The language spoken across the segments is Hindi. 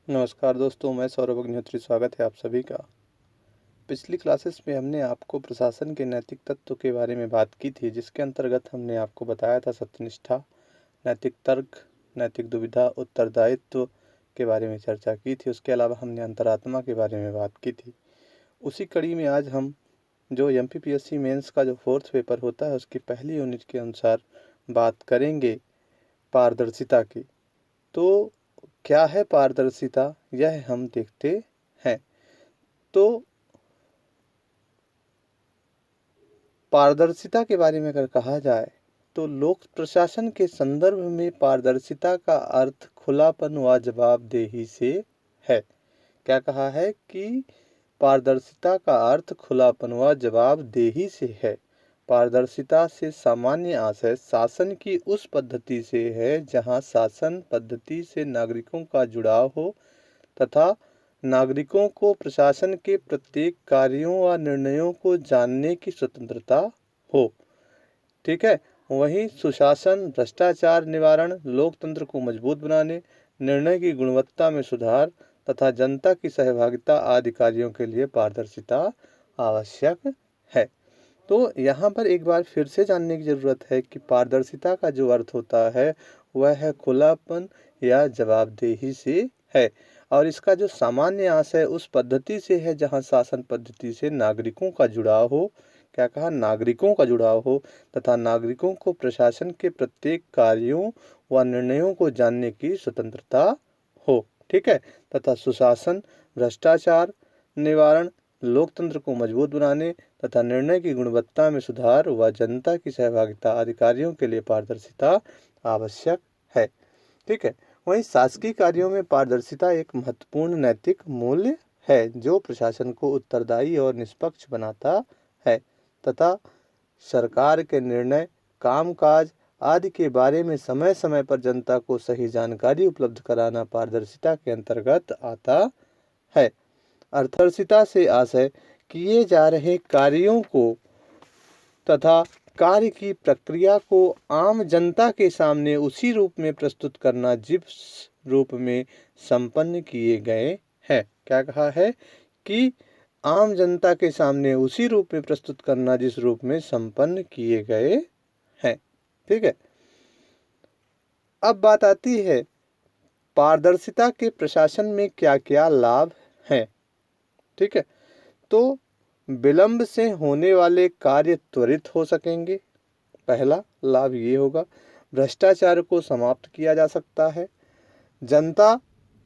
नमस्कार दोस्तों, मैं सौरभ अग्निहोत्री। स्वागत है आप सभी का। पिछली क्लासेस में हमने आपको प्रशासन के नैतिक तत्व के बारे में बात की थी, जिसके अंतर्गत हमने आपको बताया था सत्यनिष्ठा, नैतिक तर्क, नैतिक दुविधा, उत्तरदायित्व के बारे में चर्चा की थी। उसके अलावा हमने अंतरात्मा के बारे में बात की थी। उसी कड़ी में आज हम जो एमपीपीएससी मेंस का जो 4th पेपर होता है उसकी पहली यूनिट के अनुसार बात करेंगे पारदर्शिता की। तो क्या है पारदर्शिता, यह हम देखते हैं। तो पारदर्शिता के बारे में अगर कहा जाए तो लोक प्रशासन के संदर्भ में पारदर्शिता का अर्थ खुलापन व जवाबदेही से है। क्या कहा है कि पारदर्शिता का अर्थ खुलापन व जवाबदेही से है। पारदर्शिता से सामान्य आशय शासन की उस पद्धति से है जहां शासन पद्धति से नागरिकों का जुड़ाव हो तथा नागरिकों को प्रशासन के प्रत्येक कार्यों व निर्णयों को जानने की स्वतंत्रता हो। ठीक है। वहीं सुशासन, भ्रष्टाचार निवारण, लोकतंत्र को मजबूत बनाने, निर्णय की गुणवत्ता में सुधार तथा जनता की सहभागिता आदि कार्यों के लिए पारदर्शिता आवश्यक है। तो यहाँ पर एक बार फिर से जानने की जरूरत है कि पारदर्शिता का जो अर्थ होता है वह है खुलापन या जवाबदेही से है, और इसका जो सामान्य आशय उस पद्धति से है जहां शासन पद्धति से नागरिकों का जुड़ाव हो। क्या कहा? नागरिकों का जुड़ाव हो तथा नागरिकों को प्रशासन के प्रत्येक कार्यों व निर्णयों को जानने की स्वतंत्रता हो। ठीक है। तथा सुशासन, भ्रष्टाचार निवारण, लोकतंत्र को मजबूत बनाने तथा निर्णय की गुणवत्ता में सुधार व जनता की सहभागिता आदि कार्यों के लिए पारदर्शिता आवश्यक है। ठीक है। वहीं शासकीय कार्यों में पारदर्शिता एक महत्वपूर्ण नैतिक मूल्य है जो प्रशासन को उत्तरदायी और निष्पक्ष बनाता है तथा सरकार के निर्णय, कामकाज आदि के बारे में समय समय पर जनता को सही जानकारी उपलब्ध कराना पारदर्शिता के अंतर्गत आता है। पारदर्शिता से आशय किए जा रहे कार्यों को तथा कार्य की प्रक्रिया को आम जनता के सामने उसी रूप में प्रस्तुत करना जिस रूप में संपन्न किए गए हैं। क्या कहा है कि आम जनता के सामने उसी रूप में प्रस्तुत करना जिस रूप में संपन्न किए गए हैं। ठीक है। अब बात आती है पारदर्शिता के प्रशासन में क्या क्या लाभ हैं। ठीक है। तो विलंब से होने वाले कार्य त्वरित हो सकेंगे। पहला लाभ ये होगा। भ्रष्टाचार को समाप्त किया जा सकता है। जनता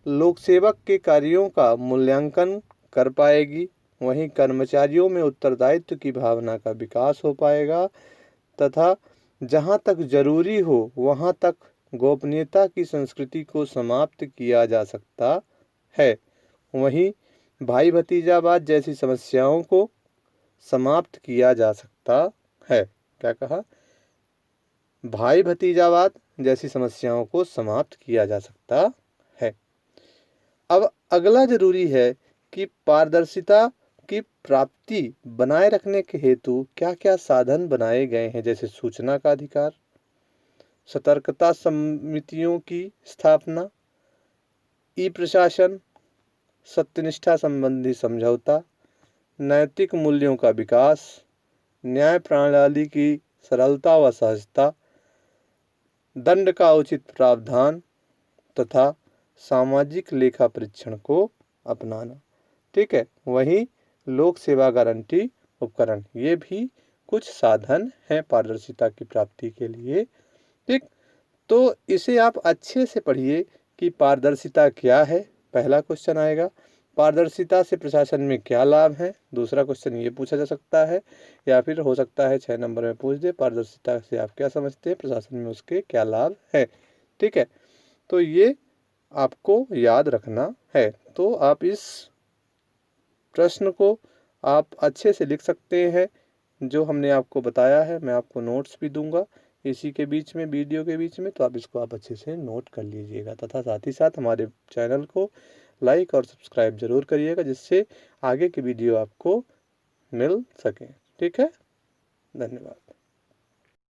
लोक सेवक के कार्यों का मूल्यांकन कर पाएगी। वहीं कर्मचारियों में उत्तरदायित्व की भावना का विकास हो पाएगा तथा जहां तक जरूरी हो वहां तक गोपनीयता की संस्कृति को समाप्त किया जा सकता है। वहीं भाई भतीजावाद जैसी समस्याओं को समाप्त किया जा सकता है। क्या कहा? भाई भतीजावाद जैसी समस्याओं को समाप्त किया जा सकता है। अब अगला जरूरी है कि पारदर्शिता की प्राप्ति बनाए रखने के हेतु क्या क्या साधन बनाए गए हैं, जैसे सूचना का अधिकार, सतर्कता समितियों की स्थापना, ई प्रशासन, सत्यनिष्ठा संबंधी समझौता, नैतिक मूल्यों का विकास, न्याय प्रणाली की सरलता व सहजता, दंड का उचित प्रावधान तथा सामाजिक लेखा परीक्षण को अपनाना। ठीक है। वहीं लोक सेवा गारंटी उपकरण, ये भी कुछ साधन हैं पारदर्शिता की प्राप्ति के लिए। ठीक। तो इसे आप अच्छे से पढ़िए कि पारदर्शिता क्या है। पहला क्वेश्चन आएगा, पारदर्शिता से प्रशासन में क्या लाभ है। दूसरा क्वेश्चन ये पूछा जा सकता है, या फिर हो सकता है 6 नंबर में पूछ दे, पारदर्शिता से आप क्या समझते हैं, प्रशासन में उसके क्या लाभ है। ठीक है। तो ये आपको याद रखना है। तो आप इस प्रश्न को आप अच्छे से लिख सकते हैं जो हमने आपको बताया है। मैं आपको नोट्स भी दूंगा इसी के बीच में, वीडियो के बीच में, तो आप इसको आप अच्छे से नोट कर लीजिएगा तथा साथ ही साथ हमारे चैनल को लाइक और सब्सक्राइब जरूर करिएगा, जिससे आगे की वीडियो आपको मिल सके। ठीक है। धन्यवाद।